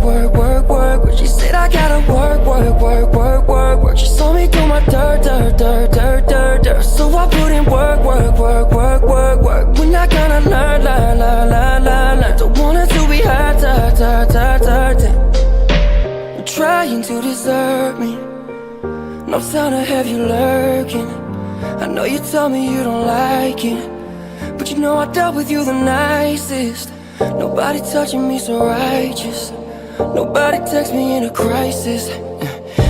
work. She said I gotta work. She saw me do my dirt. So I put in work. We're not gonna learn. Don't want her to be hurt. You're trying to desert me. No sign to have you lurking. I know you told me you don't like it, but you know I dealt with you the nicest. Nobody touching me so righteous. Nobody text me in a crisis.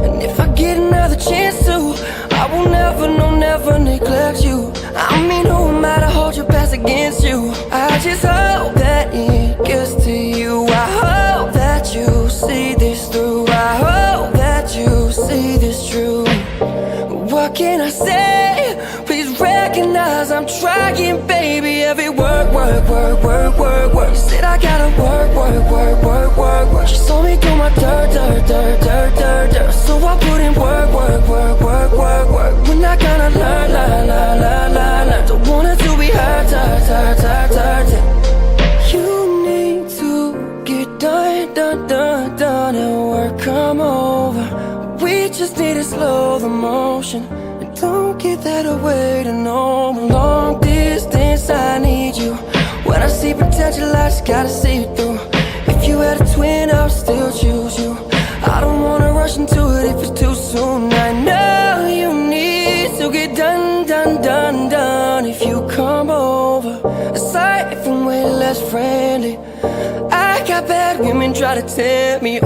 And if I get another chance to, I will never, no, never neglect you. I mean, who am I to hold your past against you? I just hope that it gets to you. I hope that you see this through. I hope that you see this true. What can I say? Please recognize I'm trying, baby. Every work. You said I gotta work. She saw me do my dirt. So I put in work. We're not gonna learn. Don't want her to be hurt. You need to get done and work come over. We just need to slow the motion. And don't get that away to no long distance. I need you. When I see potential, I just gotta see it through. If you had a twin, I would still choose you. I don't wanna rush into it if it's too soon. I know you need to get done. If you come over, aside from way less friendly, I got bad women try to tempt me.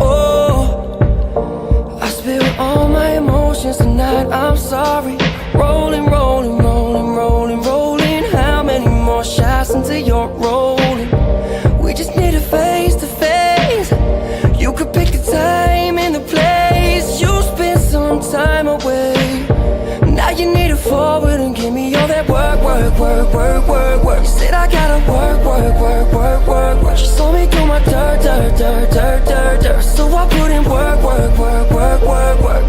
I spill all my emotions tonight, I'm sorry. Rolling. How many more shots until you're rolling? We just need a face to face. You could pick the time and the place. You spend some time away. Now you need to forward and give me all that work. You said I gotta work. She saw me do my dirt. So I put in work.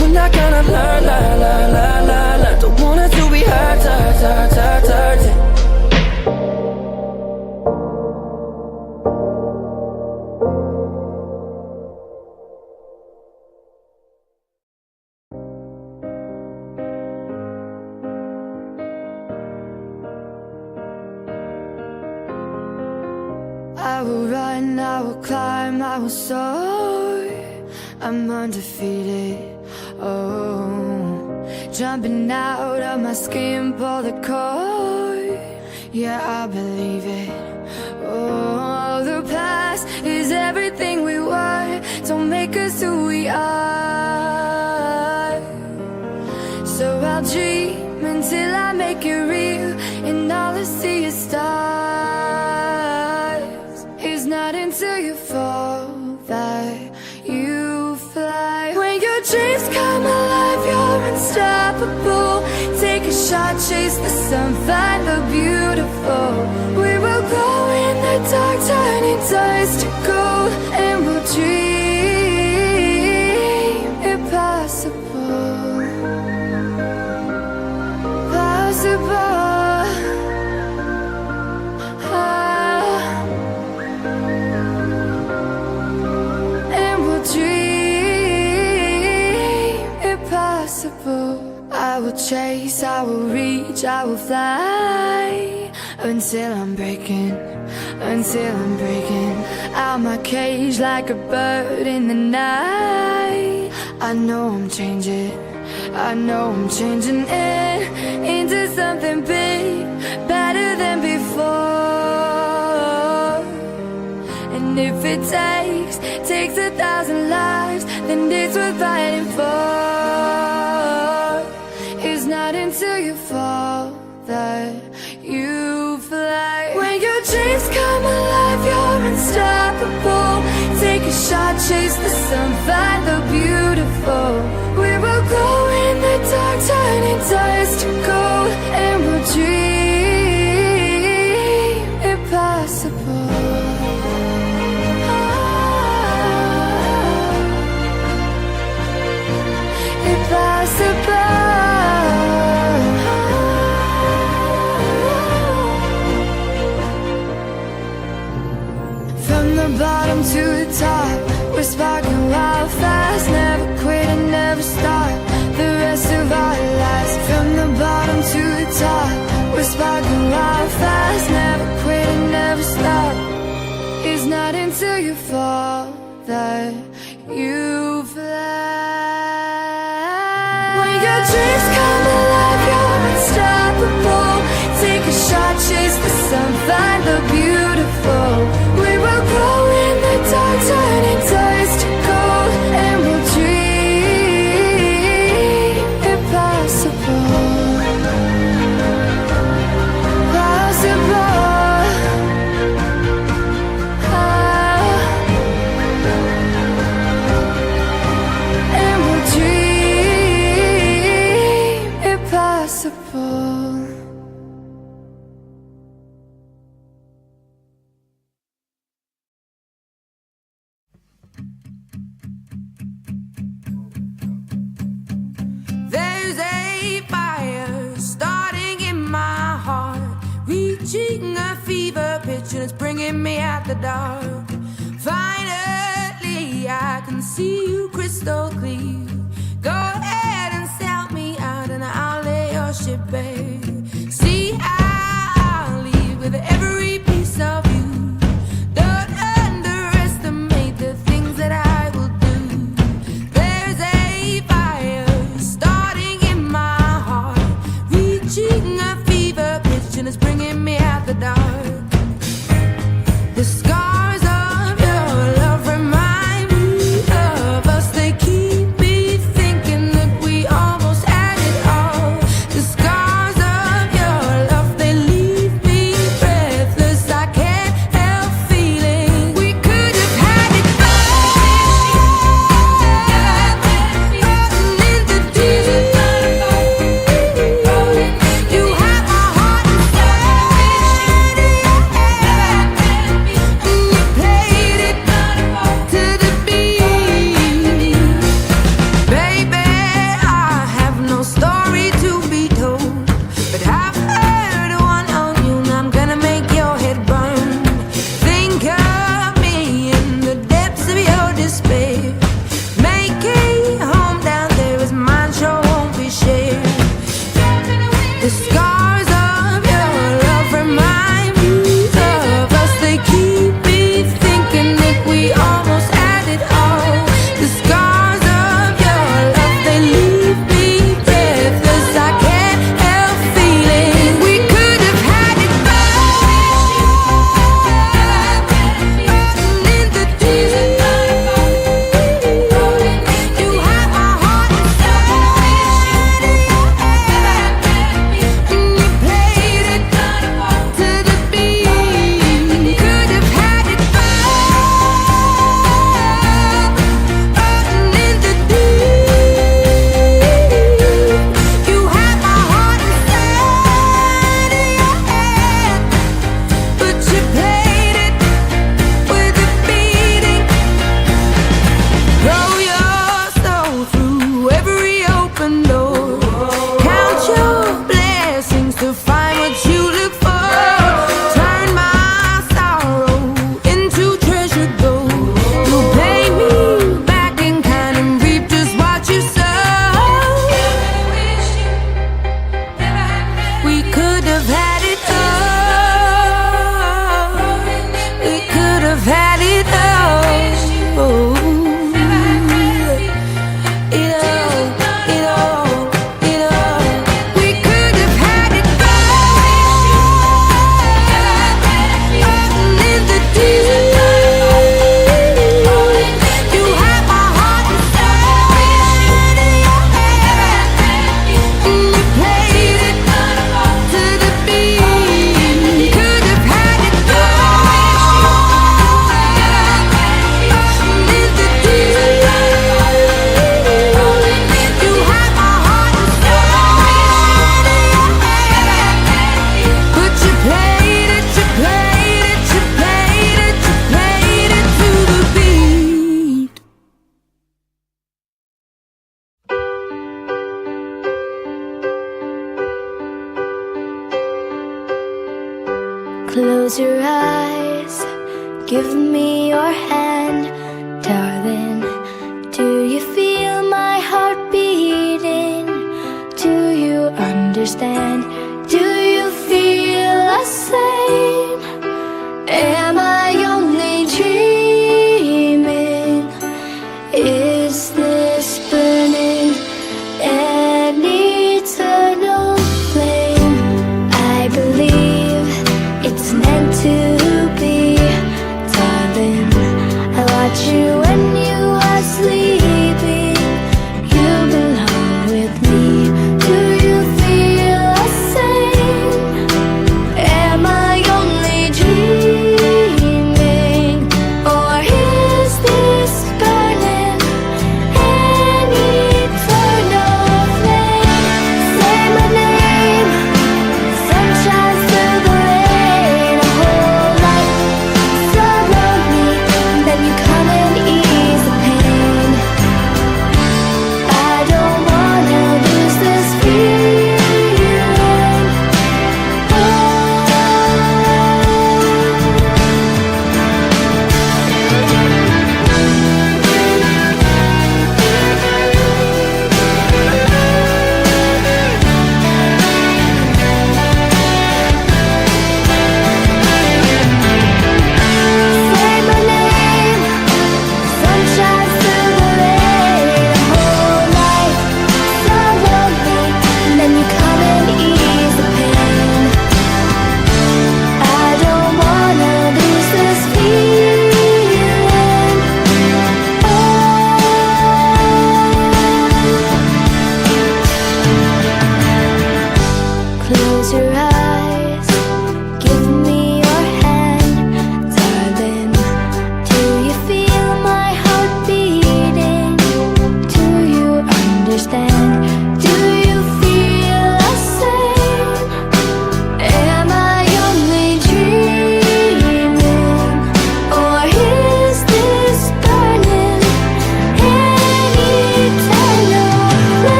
We're not gonna learn. Don't want her to be hurt. I will run, I will climb, I will soar. I'm undefeated, jumping out of my skin, pull the cord. Yeah, I believe it. The past is everything we were. Don't make us who we are. So I'll dream until I make it real, and all I see is stars. It's not until you fall that you fly. When your dreams come alive, you're unstoppable. Take a shot, chase the sun, find the beautiful. We will glow in the dark, turning dust to gold, and we'll dream impossible. And we'll dream impossible. I will chase, I will reach, I will fly until I'm breaking out my cage like a bird in the night. I know I'm changing it into something big, better than before. And if it takes 1,000 lives, then it's worth fighting for. It's not until you fall that you fly. When your dreams come alive, you're unstoppable. Take a shot, chase the sun, find the beautiful. We will go in the dark, turning dust to gold, and we'll dream impossible. Impossible. From the bottom to the top, we're top. We're sparking wild fast, never quit and never stop. It's not until you fall that you fly. When your dreams come alive, you're unstoppable. Take a shot, chase the sun, find the beautiful. We will grow in the dark, turning dust to gold, and we'll dream impossible. There's a fire starting in my heart, reaching a fever pitch, and it's bringing me out the dark. Finally, I can see you crystal clear. Go ahead and sell me out, and I'll lay your ship bare. See, I'll leave with every piece of you. Don't underestimate the things that I will do. There's a fire starting in my heart, reaching a fever pitch, and it's bringing me out the dark. The scars of your love remind me of us. They keep me thinking that we almost had it all. The scars of your love, they leave me breathless. I can't help feeling we could have had it all. In the deep, you have my heart inside of your hand, and you played it to the beat. Baby, I have no story to be told, but I've heard one on you, and I'm gonna make your head burn. Think of me in the depths of your despair. Make a home down there as mine sure won't be shared. The scars of your love remind me of us. They keep me thinking that we almost had it all. The scars of your love, they leave me breathless. I can't help feeling we could have had it all. In the deep, you have my heart inside of your hand, and you played it to the beat. Could have had it all. In the deep, you have my heart inside of your hand, but you played it with a beating. Throw your soul through every open door. Count your blessings to find what you look for. Turn my sorrow into treasure gold. You'll pay me back in kind and reap just what you sow. We could have had it all. We could have had it all. It all, it all, it all. We could have had it all. In the deep, you have my heart inside of your hand, and you played it to the beat. Could have had it all. In the deep, you have my heart inside of your hand, but you played it, you played it, you played it, you played it to the beat. Close your eyes, give me your hand, darling. Do you feel my heart beating? Do you understand? Do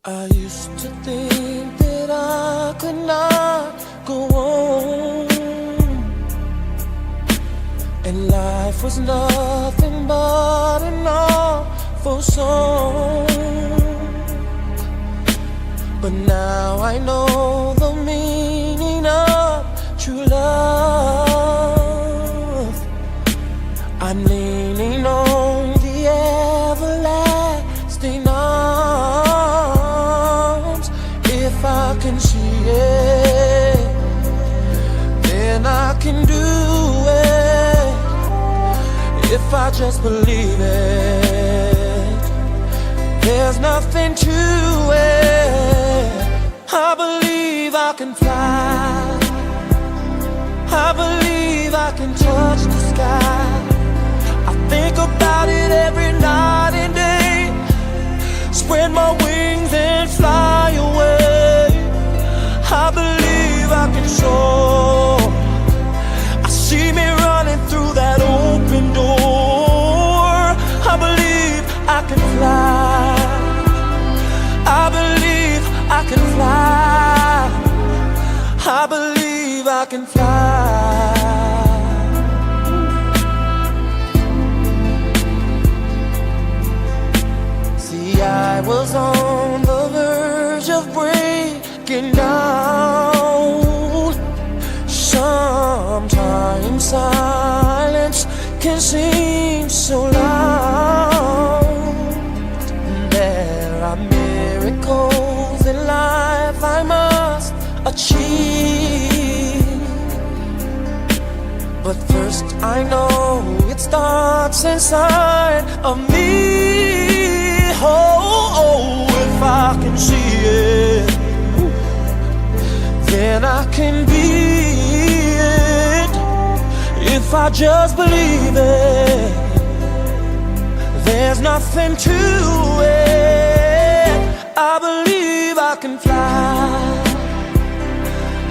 I used to think that I could not go on, and life was nothing but an awful song. But now I know the meaning of true love. I'm leaning on the everlasting arms. If I can see it, then I can do it. If I just believe it, there's nothing to it. I believe I can fly. I believe I can touch the sky. I think about it every night and day. Spread my wings and fly away. I believe I can soar. I see me running through that open door. I believe I can fly. I believe I can fly. I believe I can fly. See, I was on the verge of breaking down. Sometimes silence can seem so loud. There are miracles in life I must achieve, but first I know it starts inside of me. Oh, if I can see it, then I can be it. If I just believe it, there's nothing to it. I believe I can fly.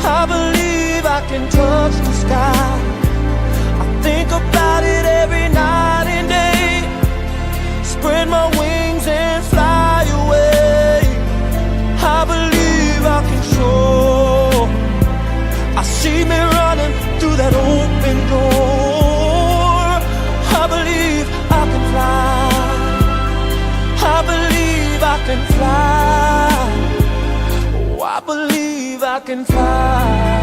I believe I can touch the sky. I think about it every night and day. Spread my wings and fly away. I believe I can soar. I see me running through that open door. I believe I can fly. I believe I can fly. Oh, I believe I can fly.